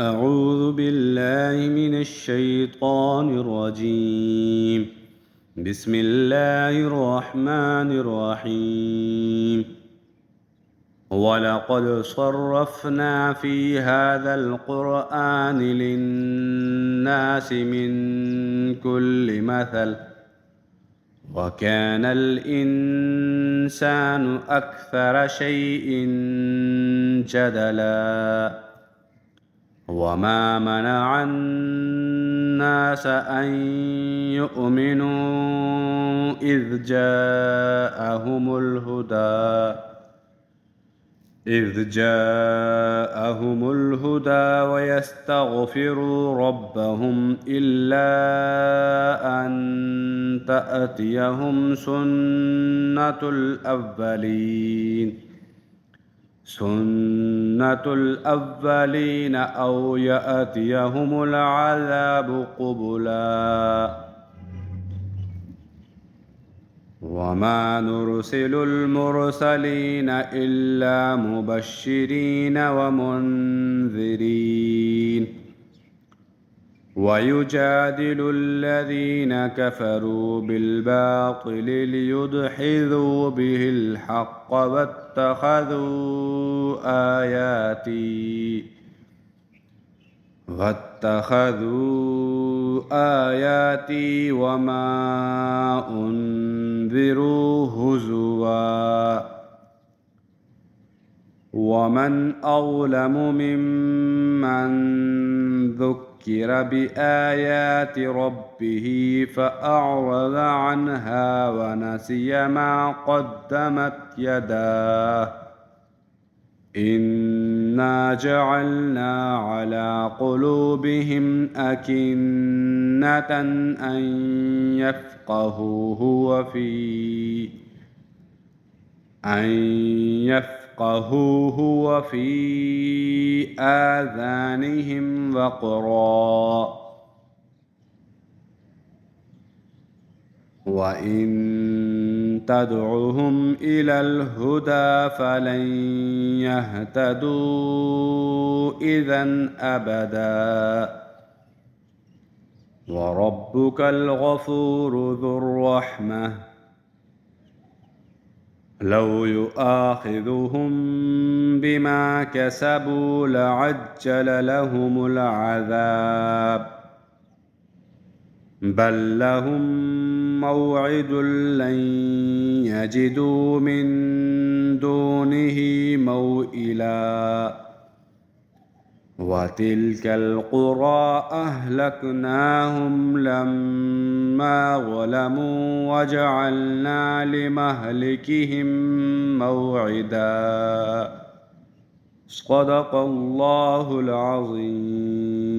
أعوذ بالله من الشيطان الرجيم. بسم الله الرحمن الرحيم. ولقد صرفنا في هذا القرآن للناس من كل مثل وكان الإنسان أكثر شيء جدلا وما منع الناس أن يؤمنوا إذ جاءهم الهدى ويستغفروا ربهم إلا أن تأتيهم سنة الأولين أو يأتيهم العذاب قبلا وما نرسل المرسلين إلا مبشرين ومنذرين ويجادل الذين كفروا بالباطل ليدحضوا به الحق واتخذوا آياتي وما أنذروا هزوا ومن أظلم ممن ذكر بآيات ربه فأعرض عنها ونسي ما قدمت يداه إنا جعلنا على قلوبهم أكنة أن يفقهوه وفي آذانهم وقرا وإن تدعهم إلى الهدى فلن يهتدوا إذا أبدا وربك الغفور ذو الرحمة لو يؤاخذهم بما كسبوا لعجل لهم العذاب بل لهم موعد لن يجدوا من دونه موئلا وتلك القرى أهلكناهم لما ظلموا وجعلنا لمهلكهم موعدا صدق الله العظيم.